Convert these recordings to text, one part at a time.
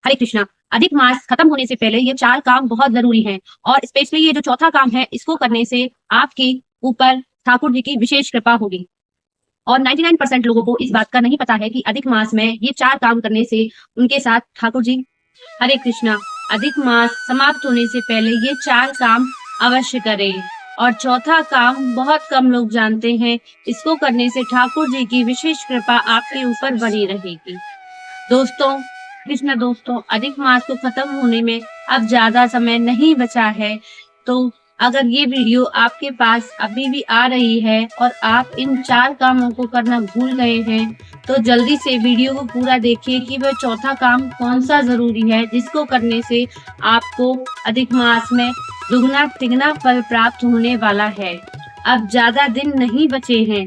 हरे कृष्णा। अधिक मास खत्म होने से पहले ये 4 काम बहुत जरूरी हैं और स्पेशली ये जो चौथा काम है इसको करने से आपके ऊपर ठाकुर जी की विशेष कृपा होगी। और 99% लोगों को इस बात का नहीं पता है कि अधिक मास में ये 4 काम करने से उनके साथ ठाकुर जी। हरे कृष्णा। अधिक मास समाप्त होने से पहले ये 4 काम अवश्य करें। और चौथा काम बहुत कम लोग जानते हैं, इसको करने से ठाकुर जी की विशेष कृपा आपके ऊपर बनी रहेगी। दोस्तों, कृष्ण दोस्तों, अधिक मास को खत्म होने में अब ज्यादा समय नहीं बचा है, तो अगर ये वीडियो आपके पास अभी भी आ रही है और आप इन 4 कामों को करना भूल गए हैं, तो जल्दी से वीडियो को पूरा देखिए कि वह चौथा काम कौन सा जरूरी है जिसको करने से आपको अधिक मास में दुगना तिगना फल प्राप्त होने वाला है। अब ज्यादा दिन नहीं बचे हैं,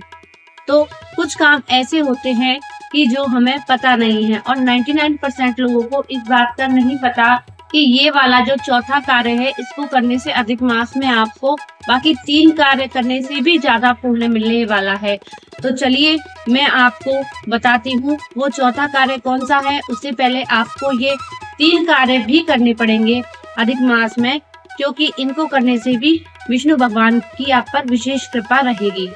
तो कुछ काम ऐसे होते हैं कि जो हमें पता नहीं है और 99% लोगों को इस बात का नहीं पता कि ये वाला जो चौथा कार्य है इसको करने से अधिक मास में आपको बाकी 3 कार्य करने से भी ज्यादा पुण्य मिलने वाला है। तो चलिए मैं आपको बताती हूँ वो चौथा कार्य कौन सा है। उससे पहले आपको ये 3 कार्य भी करने पड़ेंगे अधिक मास में, क्योंकि इनको करने से भी विष्णु भगवान की आप पर विशेष कृपा रहेगी।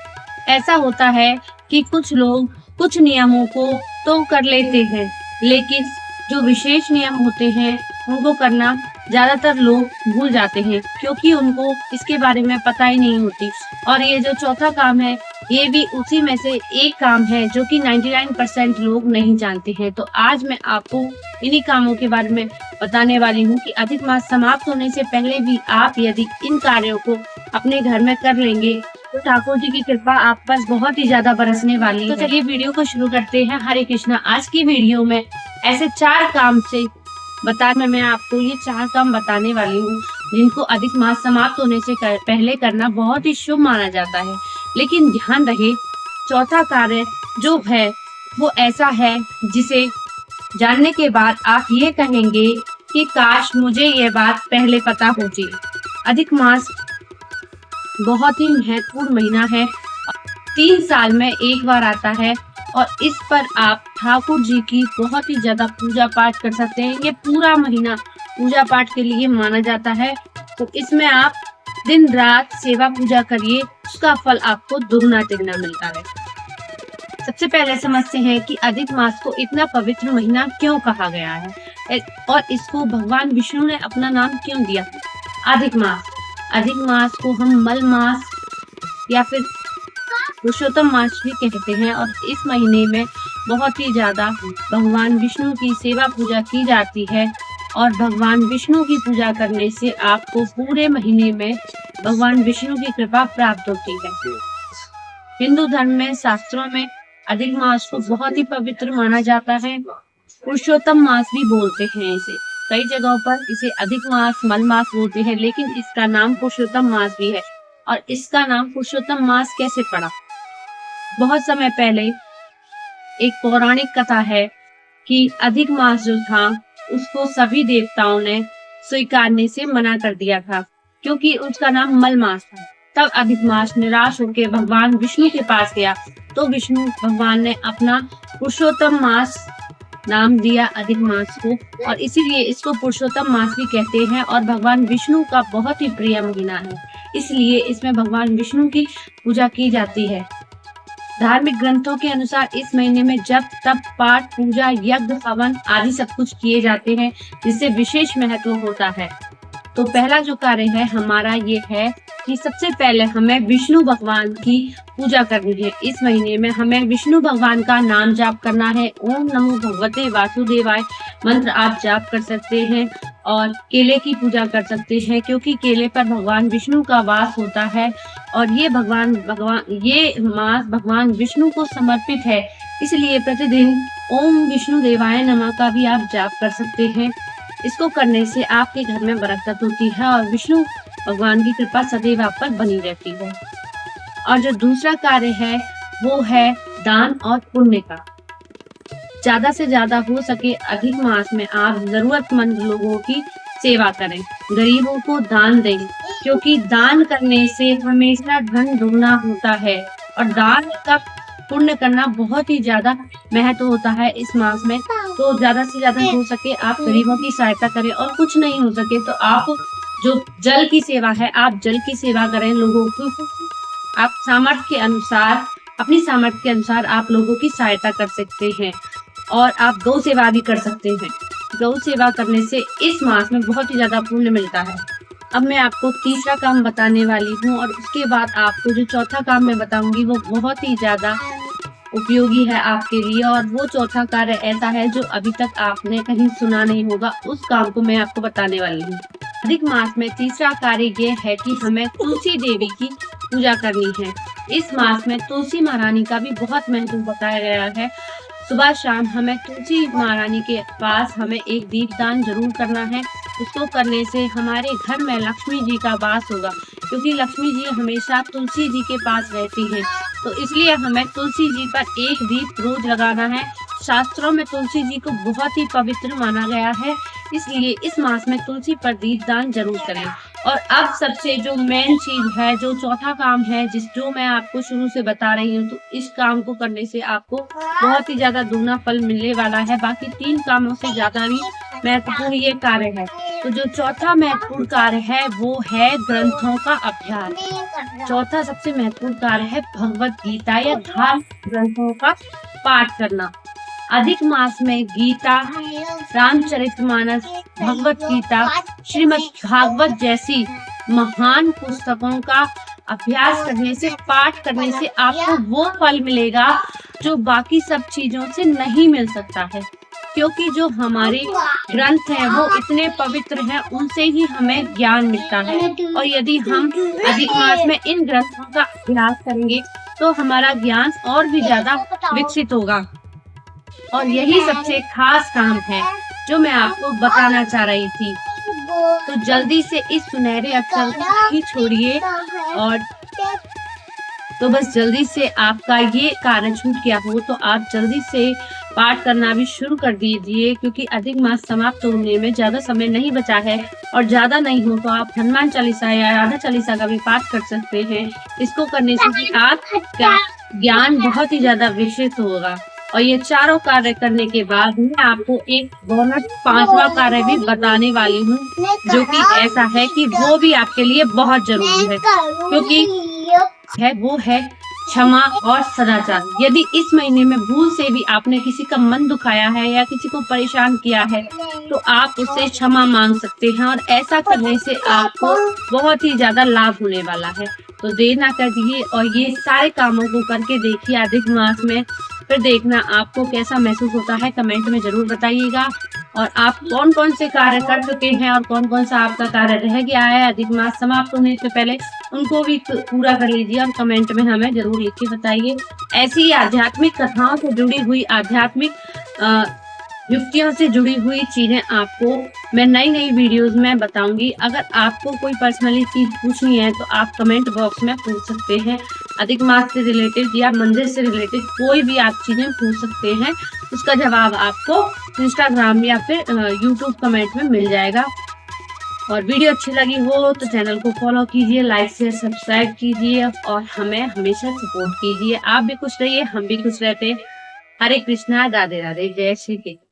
ऐसा होता है कि कुछ लोग कुछ नियमों को तो कर लेते हैं, लेकिन जो विशेष नियम होते हैं उनको करना ज्यादातर लोग भूल जाते हैं, क्योंकि उनको इसके बारे में पता ही नहीं होती। और ये जो चौथा काम है ये भी उसी में से एक काम है जो कि 99% लोग नहीं जानते हैं। तो आज मैं आपको इन्हीं कामों के बारे में बताने वाली हूँ कि अधिक मास समाप्त होने से पहले भी आप यदि इन कार्यों को अपने घर में कर लेंगे तो ठाकुर जी की कृपा आप पर बहुत ही ज्यादा बरसने वाली है। तो चलिए वीडियो को शुरू करते हैं। हरे कृष्णा। आज की वीडियो में ऐसे 4 काम से मैं आपको ये 4 काम बताने वाली हूँ जिनको अधिक मास समाप्त होने से पहले करना बहुत ही शुभ माना जाता है। लेकिन ध्यान रहे, चौथा कार्य जो है वो ऐसा है जिसे जानने के बाद आप ये कहेंगे कि काश मुझे ये बात पहले पता होती। अधिक मास बहुत ही महत्वपूर्ण महीना है, 3 साल में एक बार आता है और इस पर आप ठाकुर जी की बहुत ही ज्यादा पूजा पाठ कर सकते हैं। ये पूरा महीना पूजा पाठ के लिए माना जाता है, तो इसमें आप दिन रात सेवा पूजा करिए, उसका फल आपको दुगना तिगना मिलता है। सबसे पहले समझते हैं कि अधिक मास को इतना पवित्र महीना क्यों कहा गया है और इसको भगवान विष्णु ने अपना नाम क्यों दिया। अधिक मास को हम मल मास या फिर पुरुषोत्तम मास भी कहते हैं और इस महीने में बहुत ही ज्यादा भगवान विष्णु की सेवा पूजा की जाती है। और भगवान विष्णु की पूजा करने से आपको पूरे महीने में भगवान विष्णु की कृपा प्राप्त होती है। हिंदू धर्म में शास्त्रों में अधिक मास को बहुत ही पवित्र माना जाता है। पुरुषोत्तम मास भी बोलते हैं इसे, कई जगहों पर इसे अधिक मास मल मास बोलते हैं, लेकिन इसका नाम पुरुषोत्तम मास भी है। और इसका नाम पुरुषोत्तम मास कैसे पड़ा? बहुत समय पहले एक पौराणिक कथा है कि अधिक मास जो था उसको सभी देवताओं ने स्वीकारने से मना कर दिया था, क्योंकि उसका नाम मल मास था। तब अधिक मास निराश होकर भगवान विष्णु के पास गया, तो विष्णु भगवान ने अपना पुरुषोत्तम मास नाम दिया अधिक मास को, और इसीलिए इसको पुरुषोत्तम मास भी कहते हैं। और भगवान विष्णु का बहुत ही प्रिय महीना है, इसलिए इसमें भगवान विष्णु की पूजा की जाती है। धार्मिक ग्रंथों के अनुसार इस महीने में जप तप पाठ पूजा यज्ञ हवन आदि सब कुछ किए जाते हैं, जिससे विशेष महत्व होता है। तो पहला जो कार्य है हमारा ये है कि सबसे पहले हमें विष्णु भगवान की पूजा करनी है। इस महीने में हमें विष्णु भगवान का नाम जाप करना है। ओम नमो भगवते वासुदेवाय मंत्र आप जाप कर सकते हैं और केले की पूजा कर सकते हैं, क्योंकि केले पर भगवान विष्णु का वास होता है और ये मास भगवान विष्णु को समर्पित है। इसलिए प्रतिदिन ओम विष्णु देवाय नमः का भी आप जाप कर सकते हैं। इसको करने से आपके घर में बरकत होती है और विष्णु भगवान की कृपा सदैव आप पर बनी रहती है। और जो दूसरा कार्य है वो है दान और पुण्य का। ज्यादा से ज्यादा हो सके अधिक मास में आप जरूरतमंद लोगों की सेवा करें, गरीबों को दान दें, क्योंकि दान करने से हमेशा धन दुगना होता है। और दान का पुण्य करना बहुत ही ज्यादा महत्व होता है इस मास में। तो ज्यादा से ज्यादा हो सके आप गरीबों की सहायता करें, और कुछ नहीं हो सके तो आप जो जल की सेवा है, आप जल की सेवा करें लोगों को। आप सामर्थ्य के अनुसार, अपनी सामर्थ्य के अनुसार आप लोगों की सहायता कर सकते हैं, और आप गौ सेवा भी कर सकते हैं। गौ सेवा करने से इस मास में बहुत ही ज्यादा पुण्य मिलता है। अब मैं आपको तीसरा काम बताने वाली हूँ, और उसके बाद आपको जो चौथा काम मैं बताऊंगी वो बहुत ही ज्यादा उपयोगी है आपके लिए। और वो चौथा कार्य ऐसा है जो अभी तक आपने कहीं सुना नहीं होगा, उस काम को मैं आपको बताने वाली हूँ। अधिक मास में तीसरा कार्य ये है कि हमें तुलसी देवी की पूजा करनी है। इस मास में तुलसी महारानी का भी बहुत महत्व बताया गया है। सुबह शाम हमें तुलसी महारानी के पास हमें एक दीपदान जरूर करना है। उसको करने से हमारे घर में लक्ष्मी जी का वास होगा, क्योंकि लक्ष्मी जी हमेशा तुलसी जी के पास रहती हैं। तो इसलिए हमें तुलसी जी पर एक दीप रोज लगाना है। शास्त्रों में तुलसी जी को बहुत ही पवित्र माना गया है, इसलिए इस मास में तुलसी पर दीपदान जरूर करें। और अब सबसे जो मेन चीज है, जो चौथा काम है, जो मैं आपको शुरू से बता रही हूँ, तो इस काम को करने से आपको बहुत ही ज्यादा दुगना फल मिलने वाला है। बाकी 3 कामों से ज्यादा भी महत्वपूर्ण ये कार्य है। तो जो चौथा महत्वपूर्ण कार्य है वो है ग्रंथों का अभ्यास। चौथा सबसे महत्वपूर्ण कार्य है भगवत गीता या धार्मिक ग्रंथों का पाठ करना। अधिक मास में गीता, रामचरितमानस, भगवत गीता, श्रीमद् भागवत जैसी महान पुस्तकों का अभ्यास करने से, पाठ करने से आपको वो फल मिलेगा जो बाकी सब चीजों से नहीं मिल सकता है। क्योंकि जो हमारे ग्रंथ हैं वो इतने पवित्र हैं, उनसे ही हमें ज्ञान मिलता है। और यदि हम अधिक मास में इन ग्रंथों का अभ्यास करेंगे तो हमारा ज्ञान और भी ज्यादा विकसित होगा। और यही सबसे खास काम है जो मैं आपको बताना चाह रही थी। तो जल्दी से इस सुनहरे अक्षर को ही छोड़िए, और तो बस जल्दी से आपका ये कार्य छूट गया हो तो आप जल्दी से पाठ करना भी शुरू कर दीजिए, क्योंकि अधिक मास समाप्त होने में ज्यादा समय नहीं बचा है। और ज्यादा नहीं हो तो आप हनुमान चालीसा या राधा चालीसा का भी पाठ कर सकते हैं। इसको करने से भी आपका ज्ञान बहुत ही ज्यादा विकसित होगा। और ये चारों कार्य करने के बाद मैं आपको एक बोनस 5वां कार्य भी बताने वाली हूँ, जो कि ऐसा है कि वो भी आपके लिए बहुत जरूरी है, क्योंकि वो है क्षमा और सदाचार। यदि इस महीने में भूल से भी आपने किसी का मन दुखाया है या किसी को परेशान किया है तो आप उससे क्षमा मांग सकते हैं, और ऐसा करने से आपको बहुत ही ज्यादा लाभ होने वाला है। तो देर ना करिए और ये सारे कामों को करके देखिए अधिक मास में, फिर देखना आपको कैसा महसूस होता है। कमेंट में जरूर बताइएगा। और आप कौन कौन से कार्य कर चुके हैं और कौन कौन सा आपका कार्य रह गया है अधिक मास समाप्त होने से पहले, उनको भी पूरा कर लीजिए और कमेंट में हमें जरूर लिख के बताइए। ऐसी ही आध्यात्मिक कथाओं से जुड़ी हुई, आध्यात्मिक युक्तियों से जुड़ी हुई चीजें आपको मैं नई नई वीडियोस में बताऊंगी। अगर आपको कोई पर्सनली चीज पूछनी है तो आप कमेंट बॉक्स में पूछ सकते हैं। अधिक मास से रिलेटेड या मंदिर से रिलेटेड कोई भी आप चीजें पूछ सकते हैं, उसका जवाब आपको इंस्टाग्राम या फिर यूट्यूब कमेंट में मिल जाएगा। और वीडियो अच्छी लगी हो तो चैनल को फॉलो कीजिए, लाइक शेयर सब्सक्राइब कीजिए और हमें हमेशा सपोर्ट कीजिए। आप भी खुश रहिए, हम भी खुश रहते। हरे कृष्णा, राधे राधे, जय श्री कृष्ण।